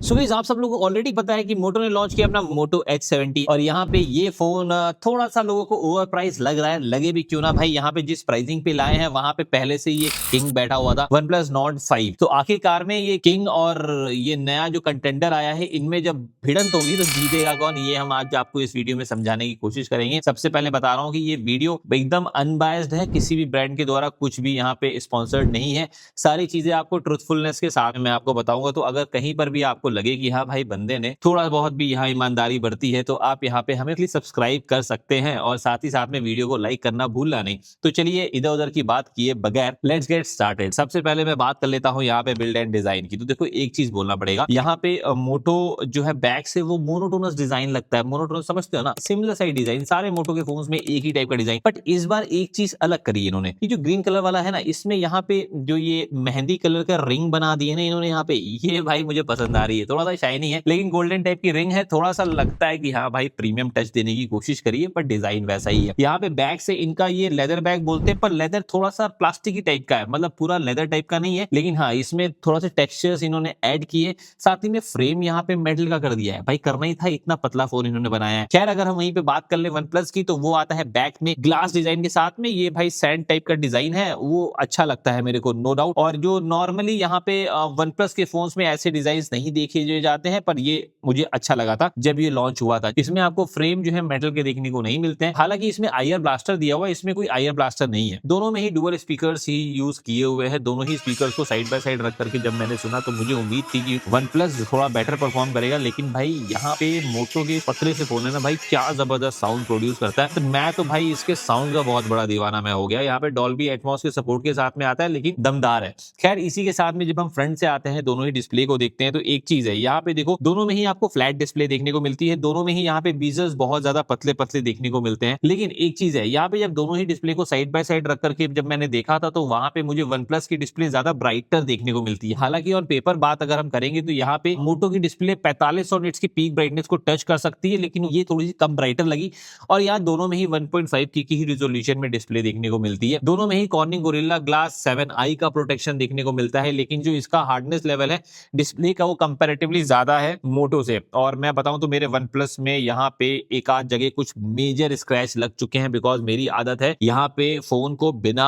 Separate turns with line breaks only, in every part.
So guys आप सब लोगों को ऑलरेडी पता है कि मोटो ने लॉन्च किया अपना मोटो H70 और यहाँ पे ये फोन थोड़ा सा लोगों को ओवर प्राइस लग रहा है। लगे भी क्यों ना भाई, यहाँ पे जिस प्राइसिंग पे लाए हैं वहां पे पहले से ये किंग बैठा हुआ था OnePlus Nord 5। तो आखिरकार में ये किंग और ये नया जो कंटेंडर आया है, इनमें जब भिड़ंत होगी तो जीतेगा कौन, ये हम आज आपको इस वीडियो में समझाने की कोशिश करेंगे। सबसे पहले बता रहा हूँ कि ये वीडियो एकदम अनबायस्ड है, किसी भी ब्रांड के द्वारा कुछ भी यहाँ पे स्पॉन्सर्ड नहीं है। सारी चीजें आपको ट्रुथफुलनेस के साथ मैं आपको बताऊंगा। तो अगर कहीं पर भी आपको लगे कि हाँ भाई बंदे ने थोड़ा बहुत भी यहाँ ईमानदारी बरती है, तो आप यहाँ पे हमें प्लीज सब्सक्राइब कर सकते हैं और साथ ही साथ में वीडियो को लाइक करना भूलना नहीं। तो चलिए इधर उधर की बात किए बगैर लेट्स गेट स्टार्टेड। सबसे पहले मैं बात कर लेता हूँ यहाँ पे बिल्ड एंड डिजाइन की। तो देखो एक चीज बोलना पड़ेगा, यहाँ पे मोटो जो है बैक से वो मोनोटोनस डिजाइन लगता है। मोनोटोनस समझते हो ना, सिमिलर साइड डिजाइन सारे मोटो के फोन्स में एक ही टाइप का डिजाइन। बट इस बार एक चीज अलग करी इन्होंने, ये जो ग्रीन कलर वाला है ना, इसमें यहाँ पे जो ये मेहंदी कलर का रिंग बना दिए ना इन्होंने यहाँ पे, ये भाई मुझे पसंद आ रही है। थोड़ा सा शाइनी है लेकिन गोल्डन टाइप की रिंग है, थोड़ा सा लगता है कि हाँ भाई प्रीमियम टच देने की कोशिश करिए, पर डिजाइन वैसा ही है। यहाँ पे बैग से इनका ये लेदर बैग बोलते हैं, पर लेदर थोड़ा सा प्लास्टिक की टाइप का है, मतलब पूरा लेदर टाइप का नहीं है, लेकिन हाँ इसमें थोड़ा सा टेक्सचर्स इन्होंने ऐड किए। साथ ही में फ्रेम यहाँ पे मेटल का कर दिया है, भाई करना ही था, इतना पतला फोन इन्होंने बनाया है। खैर अगर हम वहीं पे बात कर ले OnePlus की, तो वो आता है बैक में ग्लास डिजाइन के साथ में। ये भाई सैंड टाइप का डिजाइन है, वो अच्छा लगता है मेरे को, नो डाउट। और जो नॉर्मली यहाँ पे OnePlus के फोन्स में ऐसे डिजाइन नहीं देखे जाते हैं, पर ये मुझे अच्छा लगा था जब ये लॉन्च हुआ था। इसमें आपको फ्रेम जो है मेटल के देखने को नहीं मिलते हैं। हालांकि इसमें आईआर ब्लास्टर दिया हुआ है, इसमें कोई आईआर ब्लास्टर नहीं है। दोनों में ही डुअल स्पीकर्स ही यूज किए हुए हैं। दोनों ही स्पीकर्स को साइड बाय साइड रख करके जब मैंने सुना तो मुझे उम्मीद थी कि OnePlus थोड़ा बेटर परफॉर्म करेगा, लेकिन भाई यहाँ पे मोटो के पतले से फोन है ना भाई, क्या जबरदस्त साउंड प्रोड्यूस करता है। तो मैं तो भाई इसके साउंड का बहुत बड़ा दीवाना मैं हो गया। यहाँ पे डॉल्बी एटमॉस के सपोर्ट के साथ में आता है, लेकिन दमदार है। खैर इसी के साथ में जब हम फ्रंट से आते हैं, दोनों ही डिस्प्ले को देखते हैं, तो एक चीज है यहाँ पे देखो, दोनों में ही आपको फ्लैट डिस्प्ले देखने को मिलती है। दोनों में ही यहाँ पे बीजर्स बहुत ज्यादा पतले पतले देखने को मिलते हैं। लेकिन एक चीज है यहाँ पे, जब दोनों ही डिस्प्ले को साइड बाय साइड रख करके जब मैंने देखा था, तो वहां पे मुझे OnePlus की डिस्प्ले ज्यादा ब्राइटर देखने को मिलती है। हालांकि और पेपर बात अगर हम करेंगे तो यहाँ पे मोटो की डिस्प्ले 4500 निट्स की पीक ब्राइटनेस को टच कर सकती है, लेकिन ये थोड़ी सी कम ब्राइटर लगी। और यहाँ दोनों में ही 1.5 की ही रिजोल्यूशन में डिस्प्ले देखने को मिलती है। दोनों में ही कॉर्निंग गोरिल्ला ग्लास 7i का प्रोटेक्शन देखने को मिलता है, लेकिन जो इसका हार्डनेस लेवल है डिस्प्ले का, वो कंपैरेटिवली ज्यादा है मोटो से। और मैं बताऊं तो मेरे OnePlus में यहाँ पे एक आध जगह कुछ मेजर स्क्रैच लग चुके हैं, बिकॉज मेरी आदत है यहाँ पे फोन को बिना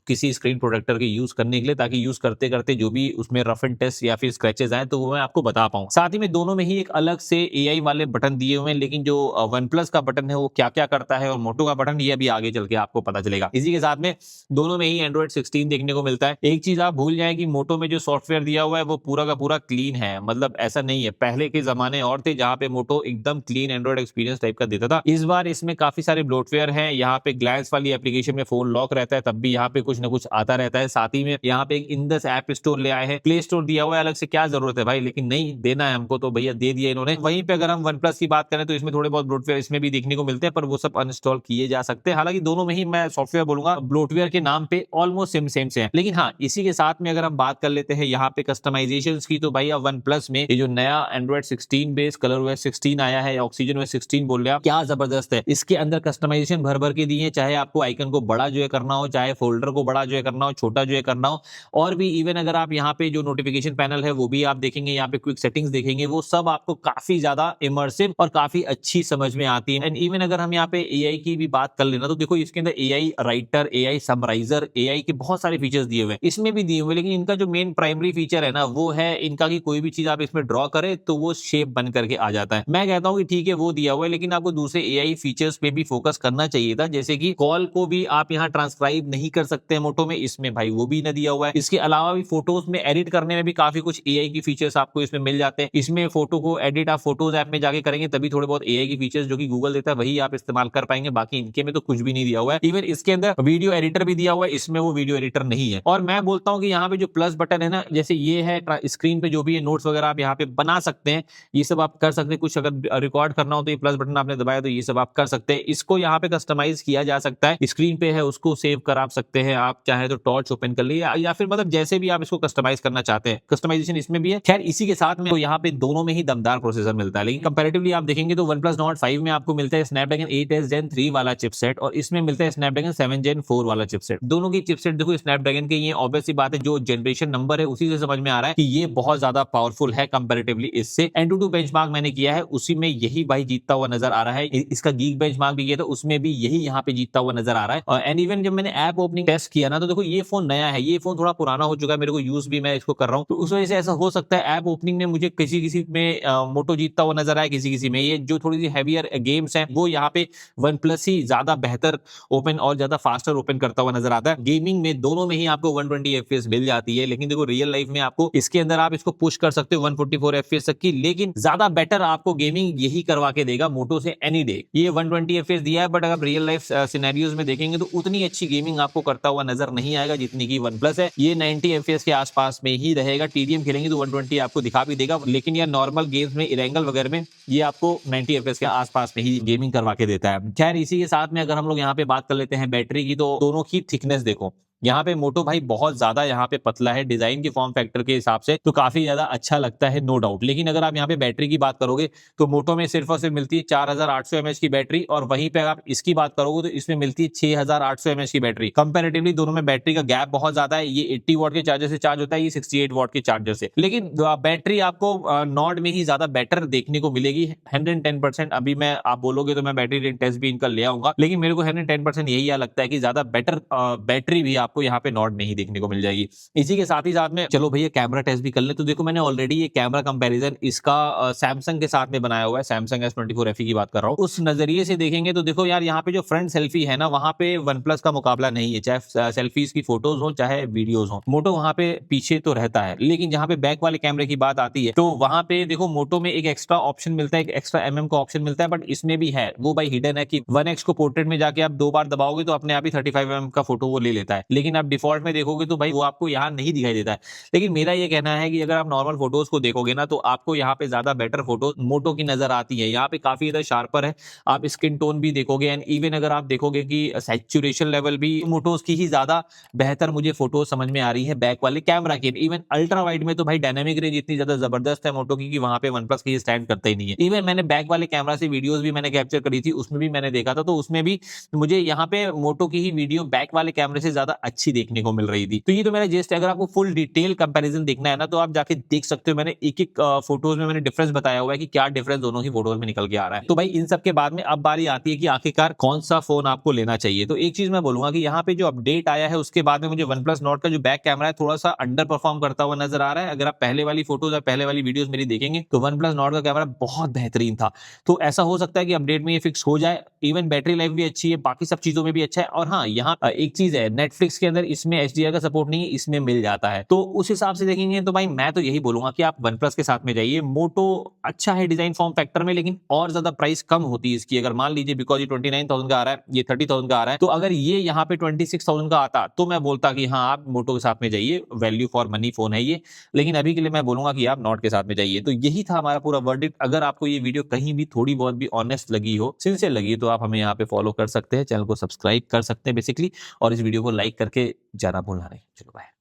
किसी स्क्रीन प्रोटेक्टर के यूज करने के लिए, ताकि यूज करते करते जो भी उसमें रफ एंड टच या फिर स्क्रैचेस आए तो वो मैं आपको बता पाऊं। साथ ही में दोनों में ही एक अलग से AI वाले बटन दिए हुए हैं, लेकिन जो OnePlus का बटन है वो क्या क्या करता है और मोटो का बटन, ये अभी आगे चल के आपको पता चलेगा। इसी के साथ में दोनों में ही Android 16 देखने को मिलता है। एक चीज आप भूल जाएं कि मोटो में जो सॉफ्टवेयर दिया हुआ है वो पूरा का पूरा क्लीन है, मतलब ऐसा नहीं है। पहले के जमाने और थे जहां पे मोटो एकदम क्लीन एंड्रॉइड एक्सपीरियंस टाइप का देता था। इस बार इसमें काफी सारे ब्लोटवेयर हैं। यहाँ पे ग्लैंस वाली एप्लीकेशन में फोन लॉक रहता है, तब भी यहाँ पे कुछ ना कुछ आता रहता है। साथ ही में यहाँ पे एक इंडस ऐप स्टोर ले आए हैं, प्ले स्टोर दिया हुआ है अलग से, क्या जरूरत है भाई, लेकिन नहीं देना है हमको तो भैया दे दिया इन्होंने। वहीं पे अगर हम OnePlus की बात करें तो इसमें थोड़े बहुत ब्लोटवेयर इसमें भी देखने को मिलते हैं, पर वो सब अनइंस्टॉल किए जा सकते हैं। हालांकि दोनों में ही मैं सॉफ्टवेयर बोलूंगा ब्लोटवेयर के नाम पे ऑलमोस्ट सेम से है। लेकिन हाँ इसी के साथ में अगर हम बात कर लेते हैं यहाँ पे कस्टमाइजेशन की, तो भाई OnePlus में ये जो नया Android 16 बेस ColorOS 16 आया है, ऑक्सीजन OS 16 बोल रहे हैं, क्या जबरदस्त है। इसके अंदर कस्टमाइजेशन भर भर के दिए हैं, चाहे आपको आइकन को बड़ा जो है करना हो, चाहे फोल्डर को बड़ा जो है करना हो, छोटा जो है करना हो, और भी इवन अगर आप यहाँ पे जो नोटिफिकेशन पैनल है वो भी आप देखेंगे, यहाँ पे क्विक सेटिंग्स देखेंगे, वो सब आपको काफी ज्यादा इमर्सिव और काफी अच्छी समझ में आती है। एंड इवन अगर हम यहाँ पे AI की भी बात कर लेना, तो देखो इसके अंदर AI राइटर, AI समराइजर, AI के बहुत सारे फीचर्स दिए हुए, इसमें भी दिए हुए। लेकिन इनका जो मेन प्राइमरी फीचर है ना, वो है इनका कि कोई भी चीज आप इसमें ड्रॉ करें तो वो शेप बन करके आ जाता है। मैं कहता हूं कि ठीक है वो दिया हुआ है, लेकिन आपको दूसरे AI फीचर्स पे भी फोकस करना चाहिए था, जैसे कि कॉल को भी आप यहाँ ट्रांसक्राइब नहीं कर सकते हैं मोटो में, इसमें भाई वो भी न दिया हुआ है। इसके अलावा भी फोटोज में एडिट करने में भी काफी कुछ AI की फीचर्स आपको इसमें मिल जाते हैं। इसमें फोटो को एडिट आप फोटोज ऐप में जाके करेंगे तभी थोड़े बहुत AI की फीचर्स जो कि गूगल देता है वही आप इस्तेमाल कर पाएंगे, बाकी इनके में तो कुछ भी नहीं दिया हुआ है। इवन इसके अंदर वीडियो एडिटर भी दिया हुआ है, इसमें वो वीडियो एडिटर नहीं है। और मैं बोलता हूँ कि यहाँ पे जो प्लस बटन है ना, जैसे ये है स्क्रीन पे जो भी है नोट्स वगैरह आप यहाँ पे बना सकते हैं, ये सब आप कर सकते हैं। कुछ अगर रिकॉर्ड करना हो तो ये प्लस बटन आपने दबाया तो ये सब आप कर सकते हैं। इसको यहाँ पे कस्टमाइज किया जा सकता है, स्क्रीन पे है उसको सेव कर आप सकते हैं, आप चाहे तो टॉर्च ओपन कर लिए या फिर मतलब जैसे भी आप इसको कस्टमाइज करना चाहते हैं, कस्टमाइजेशन इसमें भी है। खैर इसी के साथ में तो यहाँ पे दोनों में ही दमदार प्रोसेसर मिलता है, लेकिन कंपैरेटिवली आप देखेंगे तो OnePlus Nord 5 में आपको मिलता है Snapdragon 8s Gen 3 वाला चिपसेट और इसमें मिलता है Snapdragon 7 Gen 4 वाला चिपसेट। दोनों की चिपसेट देखो Snapdragon के, ये ऑब्वियस सी बात है, जो जनरेशन नंबर है उसी से समझ में आ रहा है कि ये बहुत ज्यादा पावरफुल पावरफुल है कंपैरेटिवली इससे। Antutu बेंचमार्क मैंने किया है, उसी में यही भाई जीतता हुआ नजर आ रहा है। इसका गीक बेंचमार्क भी किया था, उसमें भी यही यहाँ पे जीतता हुआ नजर आ रहा है। एंड इवन जब मैंने ऐप ओपनिंग टेस्ट किया ना, तो देखो ये फोन नया है, ये फोन थोड़ा पुराना हो चुका है, मेरे को यूज भी मैं इसको कर रहा हूँ, तो उस वजह से ऐसा हो सकता है ऐप ओपनिंग में मुझे किसी किसी में मोटो जीतता हुआ नजर आया, किसी किसी में ये जो थोड़ी सी हैवियर गेम्स हैं वो यहाँ पे वन प्लस ही ज्यादा बेहतर ओपन और ज्यादा फास्टर ओपन करता हुआ नजर आता है। गेमिंग में दोनों में ही आपको 120 एफपीएस मिल जाती है, लेकिन देखो रियल लाइफ में आपको इसके अंदर आप इसको पुश कर सकते हो 144 एफपीएस तक की, लेकिन ज्यादा बेटर आपको गेमिंग यही करवा के देगा मोटो से एनी डे। ये 120 एफपीएस दिया है, बट अगर रियल लाइफ सिनेरियोज में देखेंगे तो उतनी अच्छी गेमिंग आपको करता हुआ नजर नहीं आएगा जितनी की वन प्लस है। ये 90 एफपीएस के आसपास में ही रहेगा, टीडीएम खेलेंगे तो 120 आपको दिखा भी देगा, लेकिन यार नॉर्मल गेम्स में इरेंगल वगैरह में ये आपको 90 एफपीएस के आसपास में ही गेमिंग करवा के देता है। खैर इसी के साथ में अगर हम लोग यहाँ पे बात कर लेते हैं बैटरी की, तो दोनों की थिकनेस देखो, यहाँ पे मोटो भाई बहुत ज्यादा यहाँ पे पतला है, डिजाइन के फॉर्म फैक्टर के हिसाब से तो काफी ज्यादा अच्छा लगता है, नो डाउट। लेकिन अगर आप यहाँ पे बैटरी की बात करोगे तो मोटो में सिर्फ और सिर्फ मिलती है 4800 mAh की बैटरी, और वहीं पे आप इसकी बात करोगे तो इसमें मिलती है 6800 mAh की बैटरी। कंपैरेटिवली दोनों में बैटरी का गैप बहुत ज्यादा है, ये 80 वॉट के चार्जर से चार्ज होता है, ये 68 वॉट के चार्जर से। लेकिन बैटरी आपको नॉर्ड में ही ज्यादा बेटर देखने को मिलेगी 110%। अभी मैं आप बोलोगे तो मैं बैटरी टेस्ट भी इनका ले आऊंगा, लेकिन मेरे को 110% यही लगता है कि ज्यादा बेटर बैटरी भी आपको यहाँ पे नॉट नहीं देखने को मिल जाएगी। इसी के साथ ही साथ में चलो भैया कैमरा टेस्ट भी कर ले, तो देखो मैंने ऑलरेडी ये कैमरा कंपैरिजन इसका सैमसंग के साथ में बनाया हुआ है, सैमसंग S24 FE की बात कर रहा हूँ। उस नजरिए से देखेंगे तो देखो यार यहाँ पे जो फ्रंट सेल्फी है ना, वहां पे वन प्लस का मुकाबला नहीं है, चाहे सेल्फीज की फोटोज हो चाहे वीडियोज हो, मोटो वहां पे पीछे तो रहता है। लेकिन जहां पे बैक वाले कैमरे की बात आती है तो वहां पे देखो मोटो में एक एक्स्ट्रा ऑप्शन मिलता है, एक एक्स्ट्रा mm का ऑप्शन मिलता है, बट इसमें भी है वो भाई हिडन है कि 1x को पोर्ट्रेट में जाके आप 2 बार दबाओगे तो अपने आप ही 35 mm का फोटो वो ले लेता है, लेकिन आप डिफॉल्ट में देखोगे तो भाई वो आपको यहाँ नहीं दिखाई देता है। लेकिन मेरा ये कहना है कि अगर आप नॉर्मल फोटोज को देखोगे ना, तो आपको यहाँ पे ज्यादा बेटर फोटो मोटो की नजर आती है, यहाँ पे काफी ज्यादा शार्पर है। आप स्किन टोन भी देखोगे एंड इवन अगर आप देखोगे कि सैचुरेशन लेवल भी मोटोज की ही ज्यादा बेहतर मुझे फोटो समझ में आ रही है बैक वाले कैमरा की। इवन अल्ट्रा वाइड में तो भाई डायनामिक रेंज इतनी ज्यादा जबरदस्त है मोटो की कि वहां पे वन प्लस की स्टैंड करता ही नहीं है। इवन मैंने बैक वाले कैमरा से वीडियोस भी मैंने कैप्चर करी थी, उसमें भी मैंने देखा था, तो उसमें भी मुझे यहाँ पे मोटो की ही वीडियो बैक वाले कैमरे से ज्यादा अच्छी देखने को मिल रही थी। तो ये तो मेरा जेस्ट है, अगर आपको फुल डिटेल कंपैरिजन देखना है ना तो आप जाके देख सकते हो, मैंने एक एक फोटोज में मैंने डिफरेंस बताया हुआ है कि क्या डिफरेंस दोनों की फोटोज में निकल के आ रहा है। तो भाई इन सब के बाद में अब बारी आती है कि आखिरकार कौन सा फोन आपको लेना चाहिए। तो एक चीज मैं बोलूंगा कि यहाँ पे जो अपडेट आया है उसके बाद में मुझे वन प्लस नॉट का जो बैक कैमरा है थोड़ा सा अंडर परफॉर्म करता हुआ नजर आ रहा है। अगर आप पहले वाली फोटोज या पहले वाली वीडियोस मेरी देखेंगे तो वन प्लस नॉट का कैमरा बहुत बेहतरीन था। तो ऐसा हो सकता है कि अपडेट में ये फिक्स हो जाए। इवन बैटरी लाइफ भी अच्छी है, बाकी सब चीजों में भी अच्छा है। और हाँ, यहाँ एक चीज है, नेटफ्लिक्स के अंदर इसमें HDR का सपोर्ट नहीं है, इसमें मिल जाता है। तो उस हिसाब से देखेंगे तो भाई मैं तो यही बोलूंगा कि आप वन प्लस के साथ में जाइए। मोटो अच्छा है डिजाइन फॉर्म फैक्टर में, लेकिन और ज्यादा प्राइस कम होती है इसकी। अगर मान लीजिए बिकॉज ये 29,000 का आ रहा है, ये 30,000 का आ रहा है, तो अगर ये यहाँ पे 26,000 का आता तो मैं बोलता कि हाँ आप मोटो के साथ में जाइए, वैल्यू फॉर मनी फोन है ये। लेकिन अभी के लिए मैं बोलूंगा कि आप नॉट के साथ में जाइए। तो यही था हमारा पूरा वर्डिक्ट। अगर आपको ये वीडियो कहीं भी थोड़ी बहुत भी ऑनेस्ट लगी हो, सिंसियर लगी, तो आप हमें यहाँ पे फॉलो कर सकते हैं, चैनल को सब्सक्राइब कर सकते हैं बेसिकली, और इस वीडियो को लाइक करके जाना भूलना नहीं। चलो बाय।